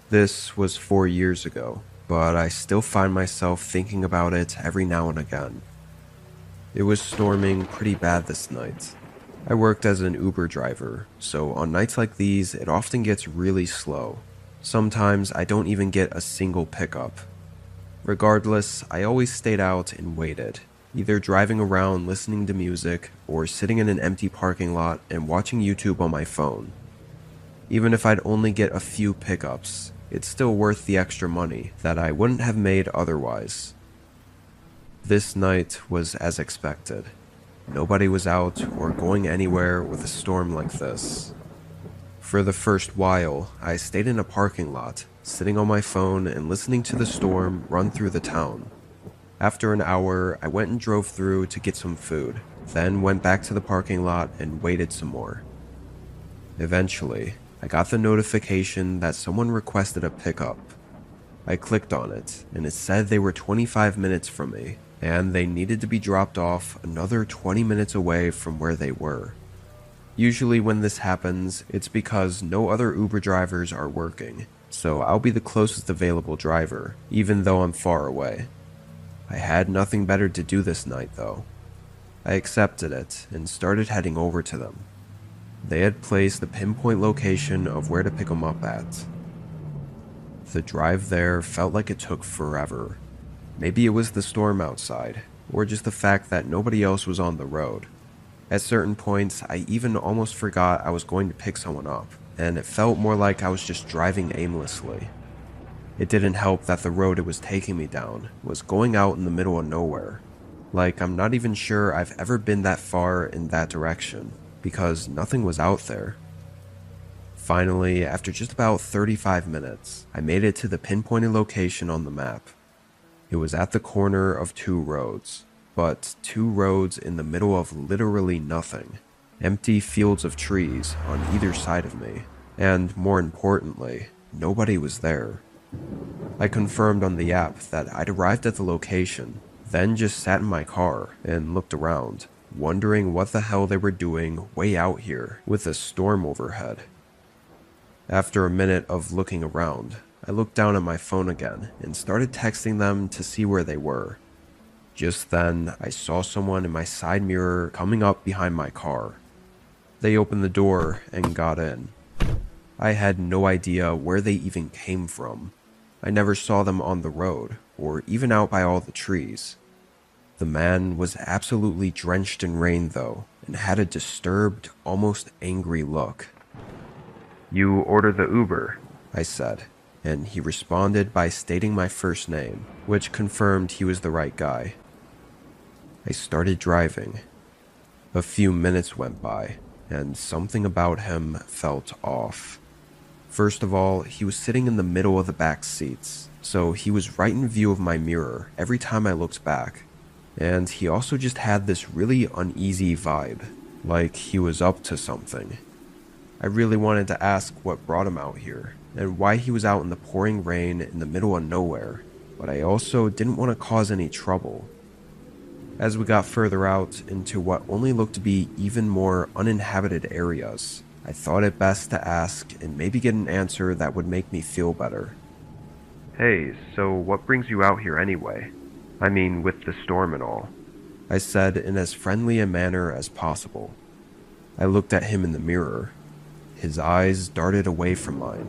This was 4 years ago, but I still find myself thinking about it every now and again. It was storming pretty bad this night. I worked as an Uber driver, so on nights like these, it often gets really slow. Sometimes I don't even get a single pickup. Regardless, I always stayed out and waited, either driving around listening to music or sitting in an empty parking lot and watching YouTube on my phone. Even if I'd only get a few pickups, it's still worth the extra money that I wouldn't have made otherwise. This night was as expected. Nobody was out or going anywhere with a storm like this. For the first while, I stayed in a parking lot, sitting on my phone and listening to the storm run through the town. After an hour, I went and drove through to get some food, then went back to the parking lot and waited some more. Eventually, I got the notification that someone requested a pickup. I clicked on it, and it said they were 25 minutes from me, and they needed to be dropped off another 20 minutes away from where they were. Usually when this happens, it's because no other Uber drivers are working, so I'll be the closest available driver, even though I'm far away. I had nothing better to do this night though. I accepted it and started heading over to them. They had placed the pinpoint location of where to pick them up at. The drive there felt like it took forever. Maybe it was the storm outside, or just the fact that nobody else was on the road. At certain points, I even almost forgot I was going to pick someone up, and it felt more like I was just driving aimlessly. It didn't help that the road it was taking me down was going out in the middle of nowhere. Like I'm not even sure I've ever been that far in that direction, because nothing was out there. Finally, after just about 35 minutes, I made it to the pinpointed location on the map. It was at the corner of two roads, but two roads in the middle of literally nothing. Empty fields of trees on either side of me, and more importantly, nobody was there. I confirmed on the app that I'd arrived at the location, then just sat in my car and looked around, wondering what the hell they were doing way out here with a storm overhead. After a minute of looking around, I looked down at my phone again and started texting them to see where they were. Just then, I saw someone in my side mirror coming up behind my car. They opened the door and got in. I had no idea where they even came from. I never saw them on the road, or even out by all the trees. The man was absolutely drenched in rain though, and had a disturbed, almost angry look. "You order the Uber," I said, and he responded by stating my first name, which confirmed he was the right guy. I started driving. A few minutes went by, and something about him felt off. First of all, he was sitting in the middle of the back seats, so he was right in view of my mirror every time I looked back. And he also just had this really uneasy vibe, like he was up to something. I really wanted to ask what brought him out here, and why he was out in the pouring rain in the middle of nowhere, but I also didn't want to cause any trouble. As we got further out into what only looked to be even more uninhabited areas, I thought it best to ask and maybe get an answer that would make me feel better. "Hey, so what brings you out here anyway? I mean, with the storm and all," I said in as friendly a manner as possible. I looked at him in the mirror. His eyes darted away from mine.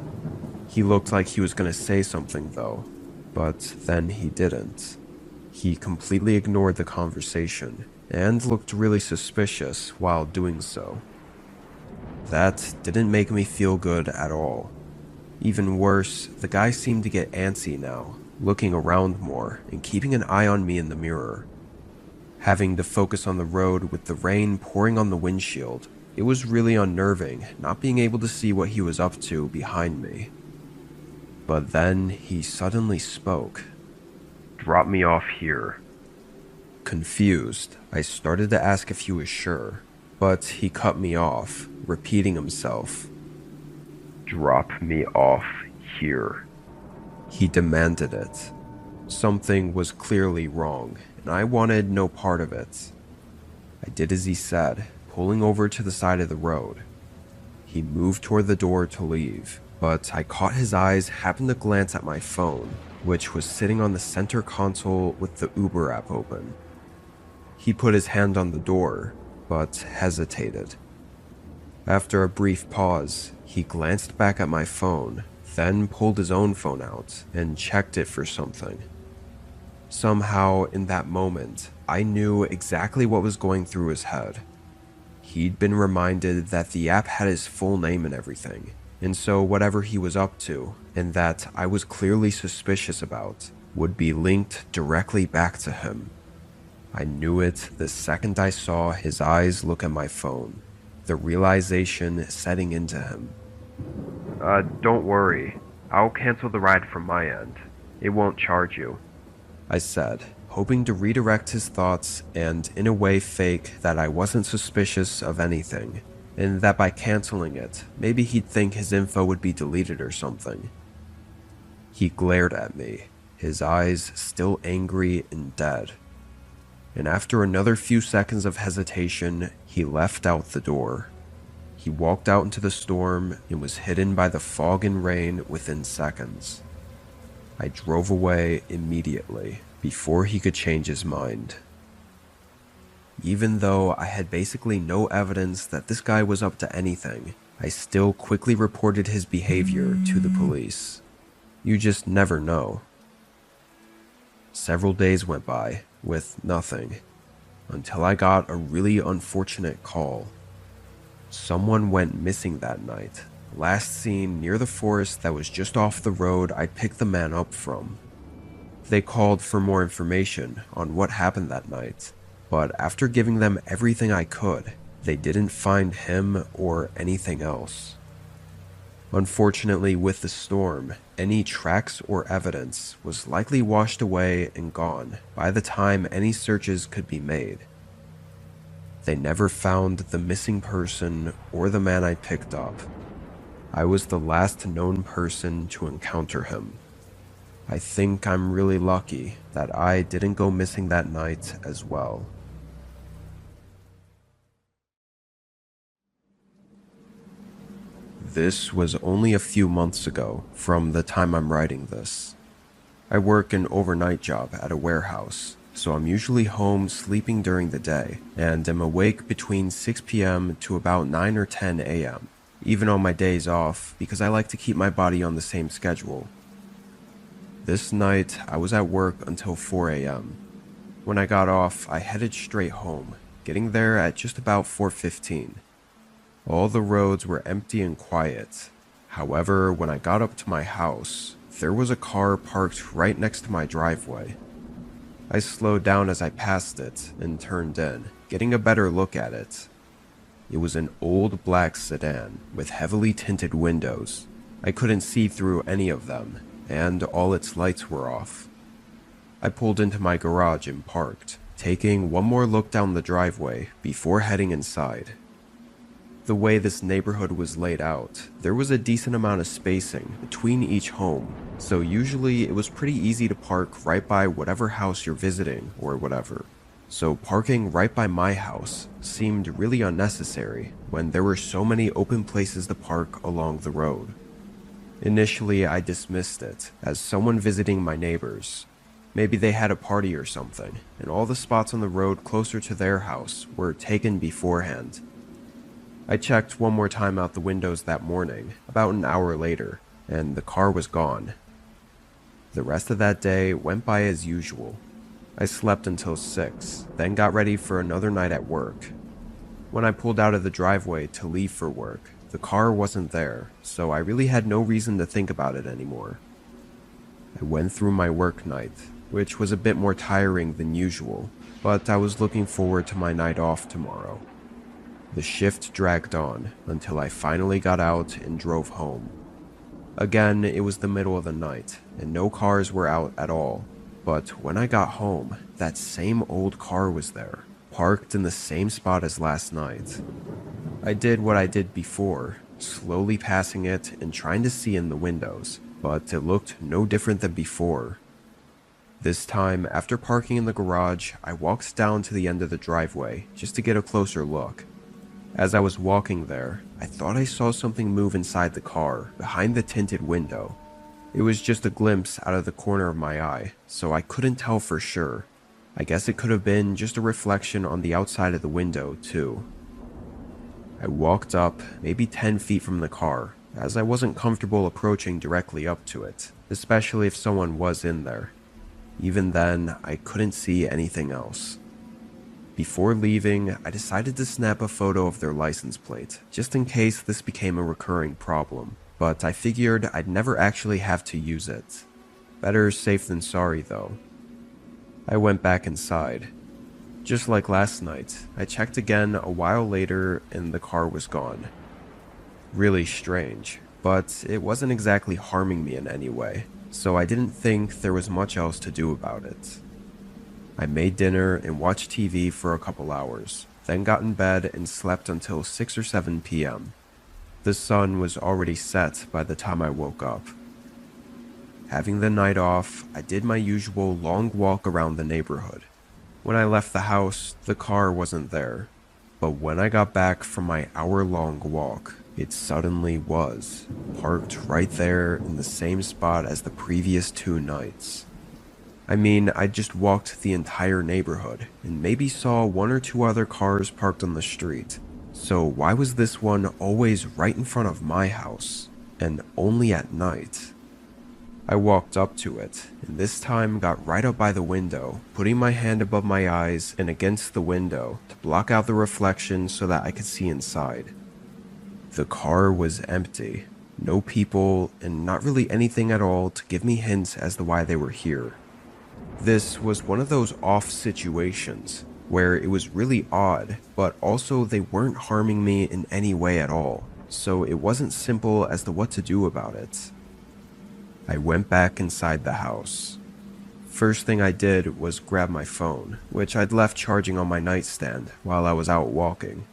He looked like he was going to say something though, but then he didn't. He completely ignored the conversation and looked really suspicious while doing so. That didn't make me feel good at all. Even worse, the guy seemed to get antsy now, looking around more and keeping an eye on me in the mirror. Having to focus on the road with the rain pouring on the windshield, it was really unnerving not being able to see what he was up to behind me. But then he suddenly spoke. "Drop me off here." Confused, I started to ask if he was sure, but he cut me off, repeating himself. "Drop me off here." He demanded it. Something was clearly wrong, and I wanted no part of it. I did as he said, pulling over to the side of the road. He moved toward the door to leave, but I caught his eyes happen to glance at my phone, which was sitting on the center console with the Uber app open. He put his hand on the door, but hesitated. After a brief pause, he glanced back at my phone, then pulled his own phone out and checked it for something. Somehow, in that moment, I knew exactly what was going through his head. He'd been reminded that the app had his full name and everything, and so whatever he was up to, and that I was clearly suspicious about, would be linked directly back to him. I knew it the second I saw his eyes look at my phone, the realization setting into him. Don't worry. I'll cancel the ride from my end. It won't charge you, I said, hoping to redirect his thoughts and in a way fake that I wasn't suspicious of anything, and that by canceling it, maybe he'd think his info would be deleted or something. He glared at me, his eyes still angry and dead. And after another few seconds of hesitation, he left out the door. He walked out into the storm and was hidden by the fog and rain within seconds. I drove away immediately before he could change his mind. Even though I had basically no evidence that this guy was up to anything, I still quickly reported his behavior to the police. You just never know. Several days went by with nothing, until I got a really unfortunate call. Someone went missing that night, last seen near the forest that was just off the road I'd picked the man up from. They called for more information on what happened that night, but after giving them everything I could, they didn't find him or anything else. Unfortunately, with the storm, any tracks or evidence was likely washed away and gone by the time any searches could be made. They never found the missing person or the man I picked up. I was the last known person to encounter him. I think I'm really lucky that I didn't go missing that night as well. This was only a few months ago from the time I'm writing this. I work an overnight job at a warehouse, so I'm usually home sleeping during the day and am awake between 6 p.m. to about 9 or 10 a.m., even on my days off because I like to keep my body on the same schedule. This night, I was at work until 4 a.m. When I got off, I headed straight home, getting there at just about 4:15. All the roads were empty and quiet. However, when I got up to my house, there was a car parked right next to my driveway. I slowed down as I passed it and turned in, getting a better look at it. It was an old black sedan with heavily tinted windows. I couldn't see through any of them, and all its lights were off. I pulled into my garage and parked, taking one more look down the driveway before heading inside. The way this neighborhood was laid out, there was a decent amount of spacing between each home, so usually it was pretty easy to park right by whatever house you're visiting or whatever. So parking right by my house seemed really unnecessary when there were so many open places to park along the road. Initially, I dismissed it as someone visiting my neighbors. Maybe they had a party or something, and all the spots on the road closer to their house were taken beforehand. I checked one more time out the windows that morning, about an hour later, and the car was gone. The rest of that day went by as usual. I slept until 6, then got ready for another night at work. When I pulled out of the driveway to leave for work, the car wasn't there, so I really had no reason to think about it anymore. I went through my work night, which was a bit more tiring than usual, but I was looking forward to my night off tomorrow. The shift dragged on until I finally got out and drove home. Again, it was the middle of the night, and no cars were out at all. But when I got home, that same old car was there, parked in the same spot as last night. I did what I did before, slowly passing it and trying to see in the windows, but it looked no different than before. This time, after parking in the garage, I walked down to the end of the driveway just to get a closer look. As I was walking there, I thought I saw something move inside the car, behind the tinted window. It was just a glimpse out of the corner of my eye, so I couldn't tell for sure. I guess it could have been just a reflection on the outside of the window, too. I walked up, maybe 10 feet from the car, as I wasn't comfortable approaching directly up to it, especially if someone was in there. Even then, I couldn't see anything else. Before leaving, I decided to snap a photo of their license plate, just in case this became a recurring problem, but I figured I'd never actually have to use it. Better safe than sorry, though. I went back inside. Just like last night, I checked again a while later and the car was gone. Really strange, but it wasn't exactly harming me in any way, so I didn't think there was much else to do about it. I made dinner and watched TV for a couple hours, then got in bed and slept until 6 or 7 p.m. The sun was already set by the time I woke up. Having the night off, I did my usual long walk around the neighborhood. When I left the house, the car wasn't there, but when I got back from my hour-long walk, it suddenly was, parked right there in the same spot as the previous 2 nights. I mean, I just walked the entire neighborhood and maybe saw 1 or 2 other cars parked on the street. So why was this one always right in front of my house, and only at night? I walked up to it, and this time got right up by the window, putting my hand above my eyes and against the window to block out the reflection so that I could see inside. The car was empty, no people, and not really anything at all to give me hints as to why they were here. This was one of those off situations where it was really odd, but also they weren't harming me in any way at all, so it wasn't simple as to what to do about it. I went back inside the house. First thing I did was grab my phone, which I'd left charging on my nightstand while I was out walking.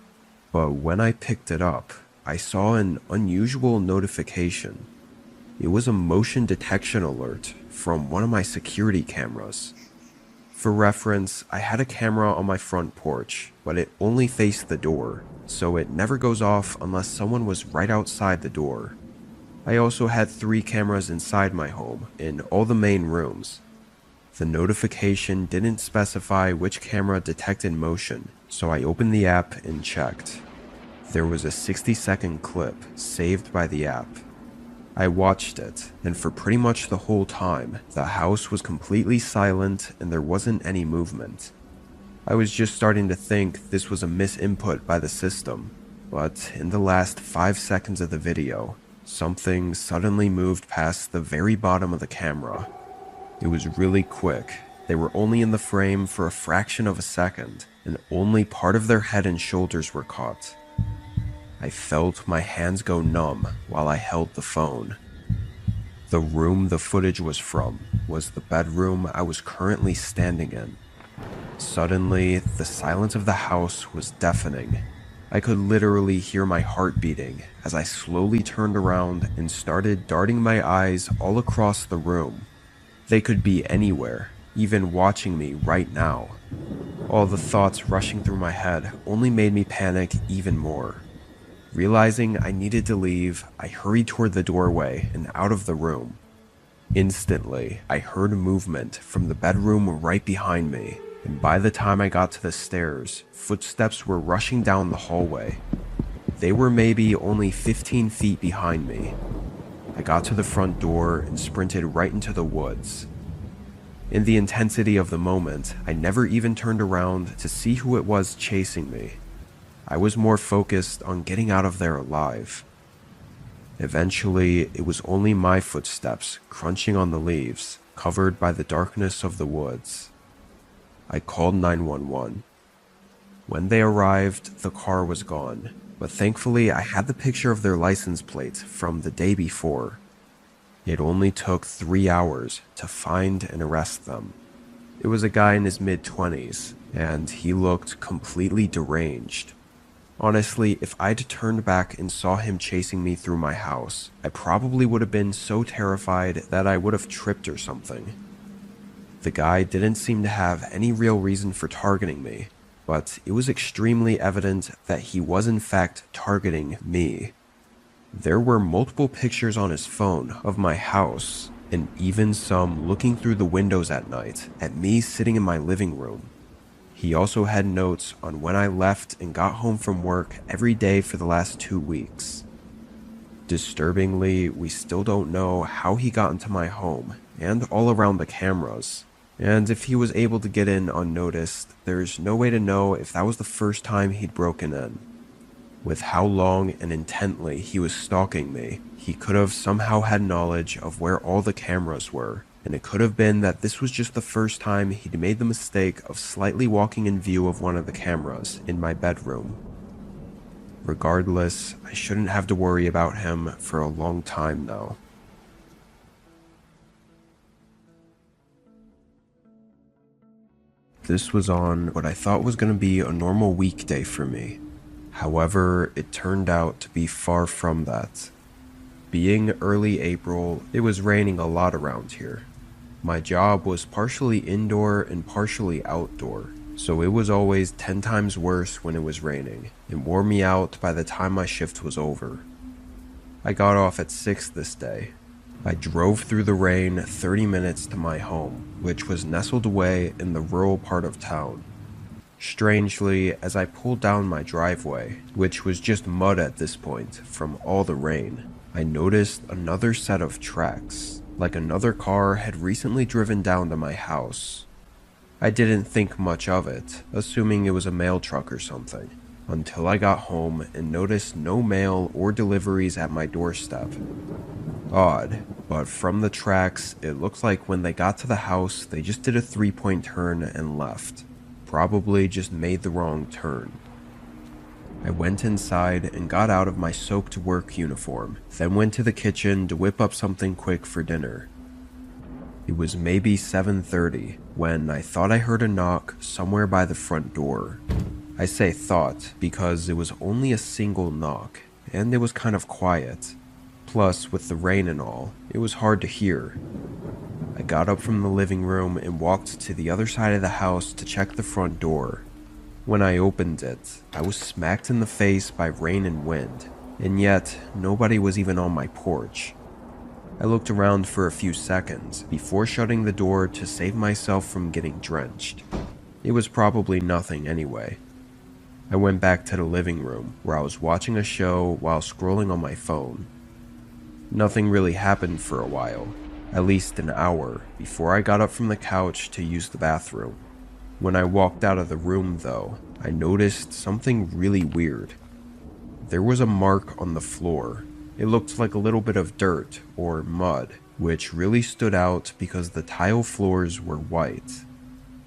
But when I picked it up, I saw an unusual notification. It was a motion detection alert from one of my security cameras. For reference, I had a camera on my front porch, but it only faced the door, so it never goes off unless someone was right outside the door. I also had 3 cameras inside my home, in all the main rooms. The notification didn't specify which camera detected motion, so I opened the app and checked. There was a 60-second clip saved by the app. I watched it, and for pretty much the whole time, the house was completely silent and there wasn't any movement. I was just starting to think this was a misinput by the system, but in the last 5 seconds of the video, something suddenly moved past the very bottom of the camera. It was really quick. They were only in the frame for a fraction of a second, and only part of their head and shoulders were caught. I felt my hands go numb while I held the phone. The room the footage was from was the bedroom I was currently standing in. Suddenly, the silence of the house was deafening. I could literally hear my heart beating as I slowly turned around and started darting my eyes all across the room. They could be anywhere, even watching me right now. All the thoughts rushing through my head only made me panic even more. Realizing I needed to leave, I hurried toward the doorway and out of the room. Instantly, I heard movement from the bedroom right behind me, and by the time I got to the stairs, footsteps were rushing down the hallway. They were maybe only 15 feet behind me. I got to the front door and sprinted right into the woods. In the intensity of the moment, I never even turned around to see who it was chasing me. I was more focused on getting out of there alive. Eventually, it was only my footsteps crunching on the leaves, covered by the darkness of the woods. I called 911. When they arrived, the car was gone, but thankfully I had the picture of their license plate from the day before. It only took 3 hours to find and arrest them. It was a guy in his mid-20s, and he looked completely deranged. Honestly, if I'd turned back and saw him chasing me through my house, I probably would have been so terrified that I would have tripped or something. The guy didn't seem to have any real reason for targeting me. but it was extremely evident that he was in fact targeting me. There were multiple pictures on his phone of my house, and even some looking through the windows at night at me sitting in my living room. He also had notes on when I left and got home from work every day for the last 2 weeks. Disturbingly, we still don't know how he got into my home and all around the cameras. And if he was able to get in unnoticed, there's no way to know if that was the first time he'd broken in. With how long and intently he was stalking me, he could have somehow had knowledge of where all the cameras were, and it could have been that this was just the first time he'd made the mistake of slightly walking in view of one of the cameras in my bedroom. Regardless, I shouldn't have to worry about him for a long time now. This was on what I thought was going to be a normal weekday for me. However, it turned out to be far from that. Being early April, it was raining a lot around here. My job was partially indoor and partially outdoor, so it was always 10 times worse when it was raining, and wore me out by the time my shift was over. I got off at 6 this day. I drove through the rain 30 minutes to my home, which was nestled away in the rural part of town. Strangely, as I pulled down my driveway, which was just mud at this point from all the rain, I noticed another set of tracks, like another car had recently driven down to my house. I didn't think much of it, assuming it was a mail truck or something, until I got home and noticed no mail or deliveries at my doorstep. Odd, but from the tracks, it looks like when they got to the house, they just did a 3-point turn and left. Probably just made the wrong turn. I went inside and got out of my soaked work uniform, then went to the kitchen to whip up something quick for dinner. It was maybe 7:30 when I thought I heard a knock somewhere by the front door. I say thought because it was only a single knock, and it was kind of quiet. Plus, with the rain and all, it was hard to hear. I got up from the living room and walked to the other side of the house to check the front door. When I opened it, I was smacked in the face by rain and wind, and yet nobody was even on my porch. I looked around for a few seconds before shutting the door to save myself from getting drenched. It was probably nothing anyway. I went back to the living room where I was watching a show while scrolling on my phone. Nothing really happened for a while, at least an hour, before I got up from the couch to use the bathroom. When I walked out of the room, though, I noticed something really weird. There was a mark on the floor. It looked like a little bit of dirt or mud, which really stood out because the tile floors were white.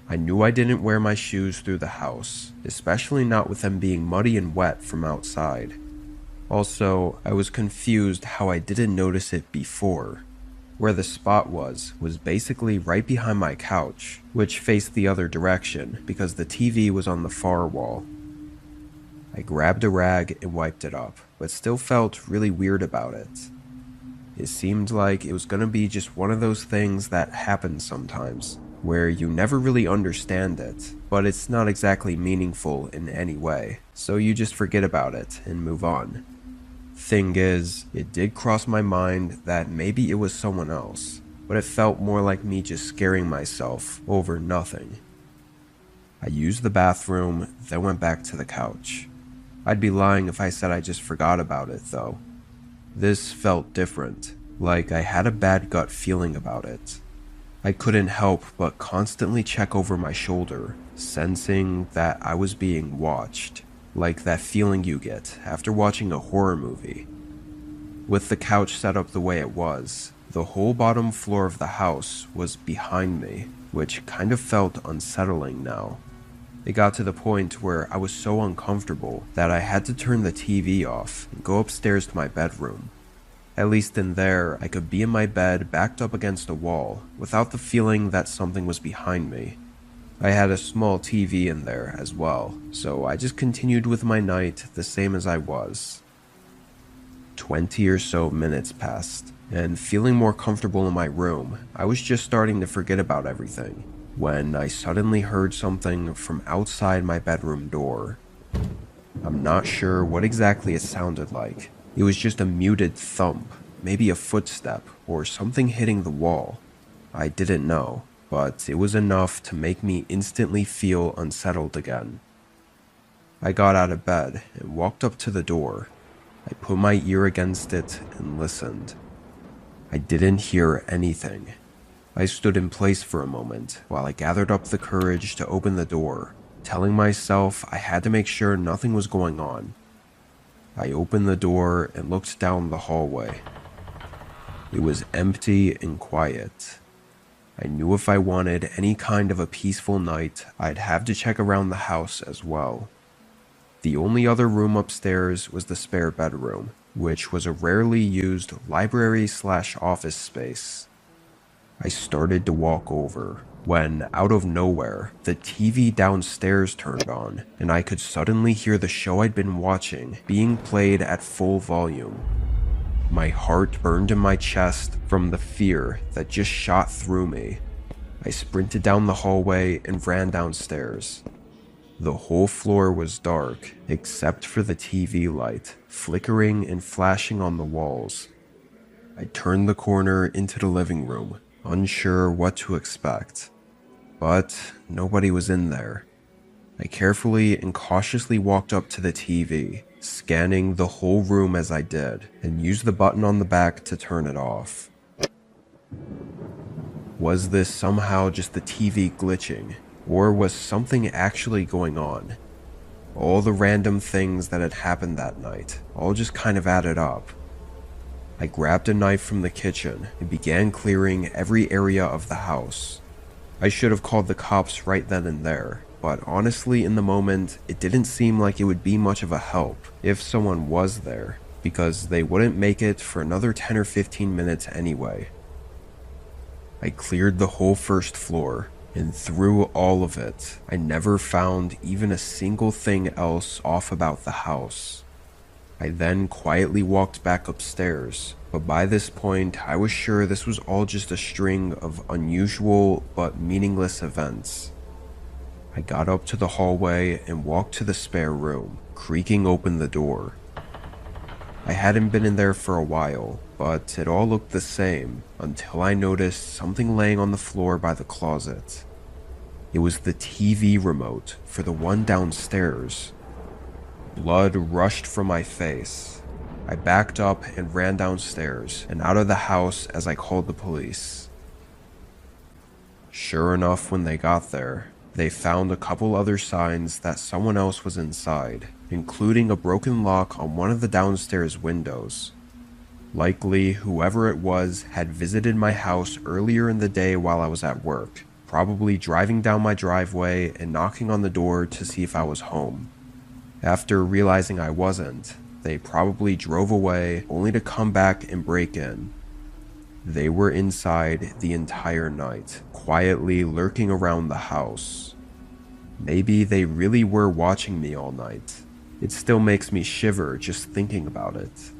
I knew I didn't wear my shoes through the house, especially not with them being muddy and wet from outside. Also, I was confused how I didn't notice it before. Where the spot was basically right behind my couch, which faced the other direction because the TV was on the far wall. I grabbed a rag and wiped it up, but still felt really weird about it. It seemed like it was going to be just one of those things that happen sometimes, where you never really understand it, but it's not exactly meaningful in any way, so you just forget about it and move on. Thing is, it did cross my mind that maybe it was someone else, but it felt more like me just scaring myself over nothing. I used the bathroom, then went back to the couch. I'd be lying if I said I just forgot about it, though. This felt different, like I had a bad gut feeling about it. I couldn't help but constantly check over my shoulder, sensing that I was being watched. Like that feeling you get after watching a horror movie. With the couch set up the way it was, the whole bottom floor of the house was behind me, which kind of felt unsettling now. It got to the point where I was so uncomfortable that I had to turn the TV off and go upstairs to my bedroom. At least in there, I could be in my bed backed up against a wall without the feeling that something was behind me. I had a small TV in there as well, so I just continued with my night the same as I was. 20 or so minutes passed, and feeling more comfortable in my room, I was just starting to forget about everything, when I suddenly heard something from outside my bedroom door. I'm not sure what exactly it sounded like. It was just a muted thump, maybe a footstep or something hitting the wall. I didn't know, but it was enough to make me instantly feel unsettled again. I got out of bed and walked up to the door. I put my ear against it and listened. I didn't hear anything. I stood in place for a moment while I gathered up the courage to open the door, telling myself I had to make sure nothing was going on. I opened the door and looked down the hallway. It was empty and quiet. I knew if I wanted any kind of a peaceful night, I'd have to check around the house as well. The only other room upstairs was the spare bedroom, which was a rarely used library/office space. I started to walk over when, out of nowhere, the TV downstairs turned on, and I could suddenly hear the show I'd been watching being played at full volume. My heart burned in my chest from the fear that just shot through me. I sprinted down the hallway and ran downstairs. The whole floor was dark, except for the TV light, flickering and flashing on the walls. I turned the corner into the living room, unsure what to expect. But nobody was in there. I carefully and cautiously walked up to the TV, scanning the whole room as I did, and used the button on the back to turn it off. Was this somehow just the TV glitching? Or was something actually going on? All the random things that had happened that night all just kind of added up. I grabbed a knife from the kitchen and began clearing every area of the house. I should have called the cops right then and there, but honestly in the moment, it didn't seem like it would be much of a help if someone was there, because they wouldn't make it for another 10 or 15 minutes anyway. I cleared the whole first floor, and through all of it, I never found even a single thing else off about the house. I then quietly walked back upstairs, but by this point I was sure this was all just a string of unusual but meaningless events. I got up to the hallway and walked to the spare room, creaking open the door. I hadn't been in there for a while, but it all looked the same until I noticed something laying on the floor by the closet. It was the TV remote for the one downstairs. Blood rushed from my face. I backed up and ran downstairs and out of the house as I called the police. Sure enough, when they got there, they found a couple other signs that someone else was inside, including a broken lock on one of the downstairs windows. Likely, whoever it was had visited my house earlier in the day while I was at work, probably driving down my driveway and knocking on the door to see if I was home. After realizing I wasn't, they probably drove away only to come back and break in. They were inside the entire night, quietly lurking around the house. Maybe they really were watching me all night. It still makes me shiver just thinking about it.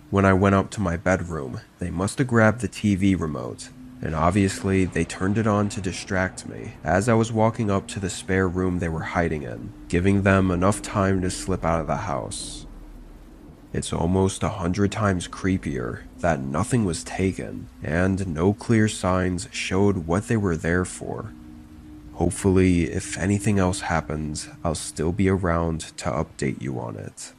When I went up to my bedroom, they must have grabbed the TV remote, and obviously they turned it on to distract me as I was walking up to the spare room they were hiding in, giving them enough time to slip out of the house. It's almost 100 times creepier that nothing was taken and no clear signs showed what they were there for. Hopefully, if anything else happens, I'll still be around to update you on it.